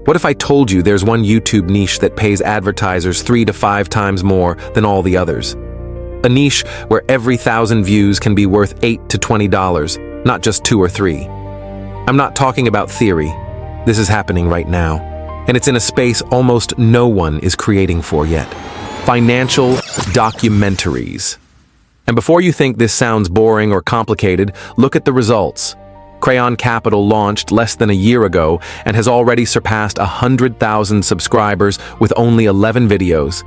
What if I told you there's one YouTube niche that pays advertisers 3 to 5 times more than all the others? A niche where every 1,000 views can be worth $8 to $20, not just 2 or 3. I'm not talking about theory. This is happening right now. And it's in a space almost no one is creating for yet. Financial documentaries. And before you think this sounds boring or complicated, look at the results. Crayon Capital launched less than a year ago and has already surpassed 100,000 subscribers with only 11 videos.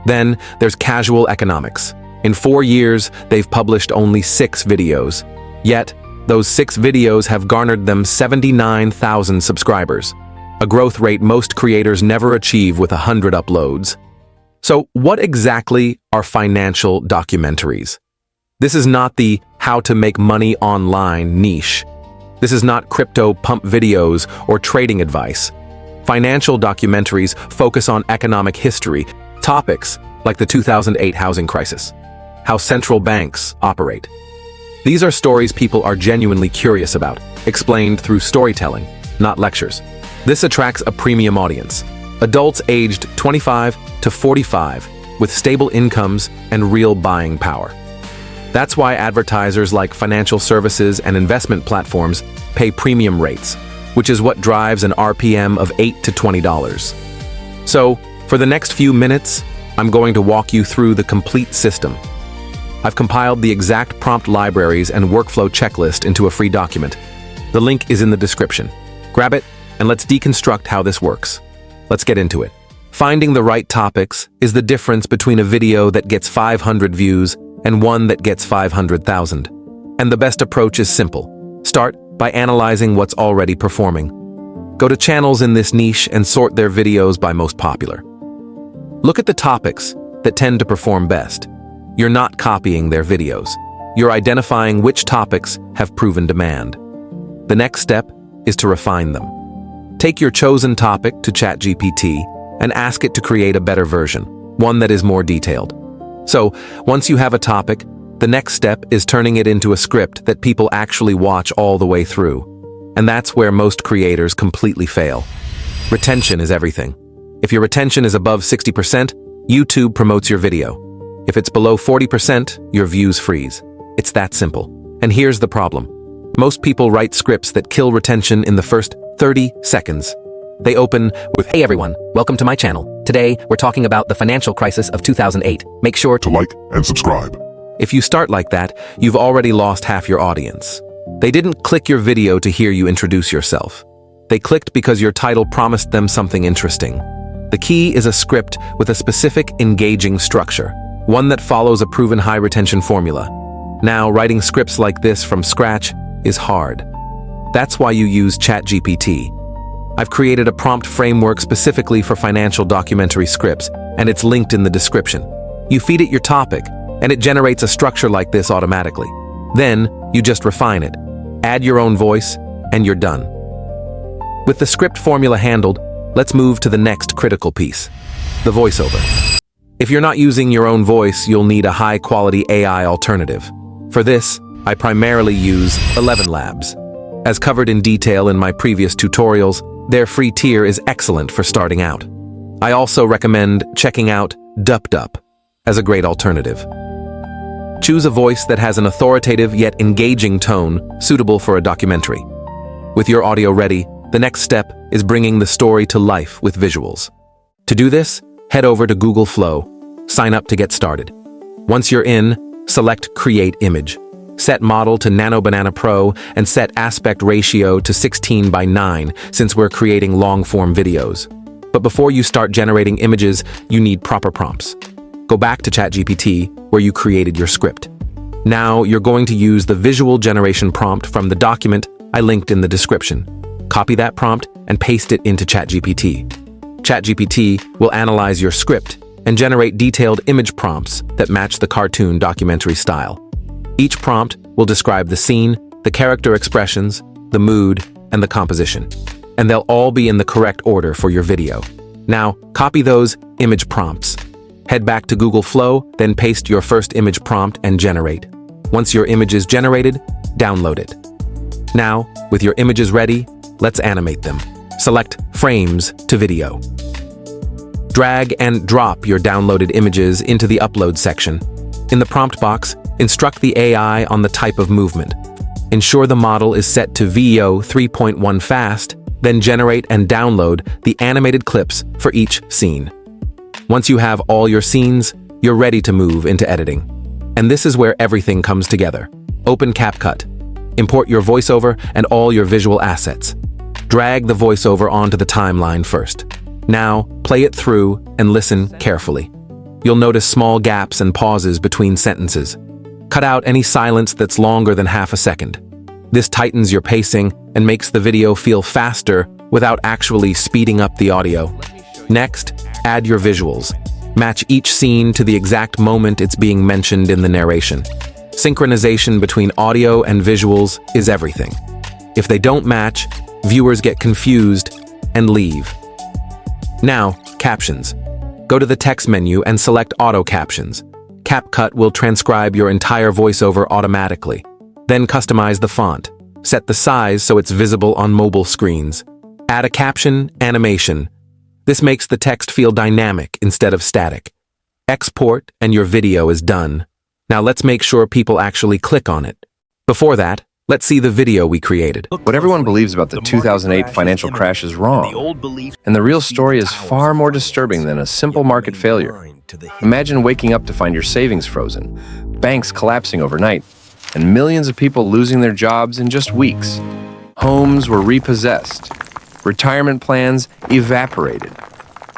Then there's Casual Economics. In 4 years, they've published only 6 videos. Yet, those 6 videos have garnered them 79,000 subscribers, a growth rate most creators never achieve with 100 uploads. So what exactly are financial documentaries? This is not the how to make money online niche. This is not crypto pump videos or trading advice. Financial documentaries focus on economic history, topics like the 2008 housing crisis, how central banks operate. These are stories people are genuinely curious about, explained through storytelling, not lectures. This attracts a premium audience, adults aged 25 to 45 with stable incomes and real buying power. That's why advertisers like financial services and investment platforms pay premium rates, which is what drives an RPM of $8 to $20. So, for the next few minutes, I'm going to walk you through the complete system. I've compiled the exact prompt libraries and workflow checklist into a free document. The link is in the description. Grab it, and let's deconstruct how this works. Let's get into it. Finding the right topics is the difference between a video that gets 500 views and one that gets 500,000. And the best approach is simple. Start by analyzing what's already performing. Go to channels in this niche and sort their videos by most popular. Look at the topics that tend to perform best. You're not copying their videos. You're identifying which topics have proven demand. The next step is to refine them. Take your chosen topic to ChatGPT and ask it to create a better version, one that is more detailed. So, once you have a topic, the next step is turning it into a script that people actually watch all the way through. And that's where most creators completely fail. Retention is everything. If your retention is above 60%, YouTube promotes your video. If it's below 40%, your views freeze. It's that simple. And here's the problem. Most people write scripts that kill retention in the first 30 seconds. They open with, "Hey everyone, welcome to my channel. Today, we're talking about the financial crisis of 2008. Make sure to like and subscribe." If you start like that, you've already lost half your audience. They didn't click your video to hear you introduce yourself. They clicked because your title promised them something interesting. The key is a script with a specific, engaging structure, one that follows a proven high retention formula. Now, writing scripts like this from scratch is hard. That's why you use ChatGPT. I've created a prompt framework specifically for financial documentary scripts, and it's linked in the description. You feed it your topic, and it generates a structure like this automatically. Then, you just refine it. Add your own voice, and you're done. With the script formula handled, let's move to the next critical piece, the voiceover. If you're not using your own voice, you'll need a high-quality AI alternative. For this, I primarily use 11 Labs. As covered in detail in my previous tutorials, their free tier is excellent for starting out. I also recommend checking out DupDup as a great alternative. Choose a voice that has an authoritative yet engaging tone suitable for a documentary. With your audio ready, the next step is bringing the story to life with visuals. To do this, head over to Google Flow, sign up to get started. Once you're in, select Create Image. Set model to Nano Banana Pro and set aspect ratio to 16:9 since we're creating long-form videos. But before you start generating images, you need proper prompts. Go back to ChatGPT where you created your script. Now you're going to use the visual generation prompt from the document I linked in the description. Copy that prompt and paste it into ChatGPT. ChatGPT will analyze your script and generate detailed image prompts that match the cartoon documentary style. Each prompt will describe the scene, the character expressions, the mood, and the composition. And they'll all be in the correct order for your video. Now, copy those image prompts. Head back to Google Flow, then paste your first image prompt and generate. Once your image is generated, download it. Now, with your images ready, let's animate them. Select Frames to Video. Drag and drop your downloaded images into the Upload section. In the prompt box, instruct the AI on the type of movement. Ensure the model is set to VO 3.1 fast, then generate and download the animated clips for each scene. Once you have all your scenes, you're ready to move into editing. And this is where everything comes together. Open CapCut. Import your voiceover and all your visual assets. Drag the voiceover onto the timeline first. Now, play it through and listen carefully. You'll notice small gaps and pauses between sentences. Cut out any silence that's longer than half a second. This tightens your pacing and makes the video feel faster without actually speeding up the audio. Next, add your visuals. Match each scene to the exact moment it's being mentioned in the narration. Synchronization between audio and visuals is everything. If they don't match, viewers get confused and leave. Now, captions. Go to the text menu and select Auto Captions. CapCut will transcribe your entire voiceover automatically. Then customize the font. Set the size so it's visible on mobile screens. Add a caption animation. This makes the text feel dynamic instead of static. Export and your video is done. Now let's make sure people actually click on it. Before that, let's see the video we created. What everyone believes about the 2008 financial crash is wrong, and the real story is far more disturbing than a simple market failure. Imagine waking up to find your savings frozen, banks collapsing overnight, and millions of people losing their jobs in just weeks. Homes were repossessed, retirement plans evaporated.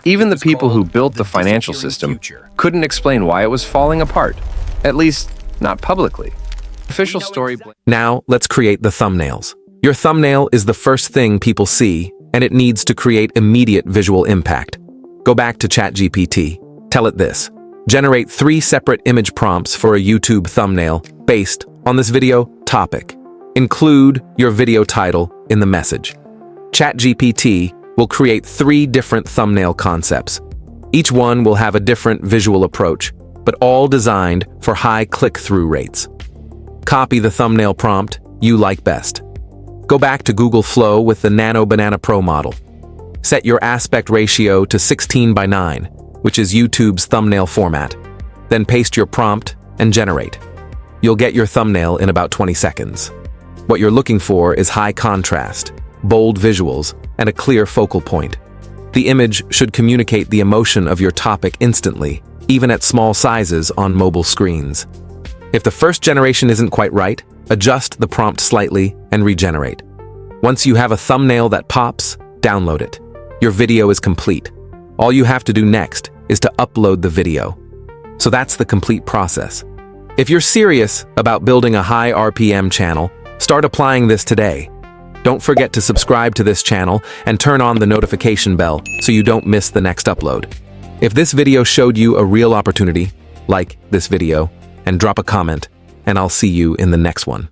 Even the people who built the financial system couldn't explain why it was falling apart, at least not publicly. Official story. Now, let's create the thumbnails. Your thumbnail is the first thing people see, and it needs to create immediate visual impact. Go back to ChatGPT. Tell it this. Generate 3 separate image prompts for a YouTube thumbnail based on this video topic. Include your video title in the message. ChatGPT will create 3 different thumbnail concepts. Each one will have a different visual approach, but all designed for high click-through rates. Copy the thumbnail prompt you like best. Go back to Google Flow with the Nano Banana Pro model. Set your aspect ratio to 16:9, which is YouTube's thumbnail format. Then paste your prompt and generate. You'll get your thumbnail in about 20 seconds. What you're looking for is high contrast, bold visuals, and a clear focal point. The image should communicate the emotion of your topic instantly, even at small sizes on mobile screens. If the first generation isn't quite right, adjust the prompt slightly and regenerate. Once you have a thumbnail that pops, download it. Your video is complete. All you have to do next is to upload the video. So that's the complete process. If you're serious about building a high RPM channel, start applying this today. Don't forget to subscribe to this channel and turn on the notification bell so you don't miss the next upload. If this video showed you a real opportunity, like this video and drop a comment, and I'll see you in the next one.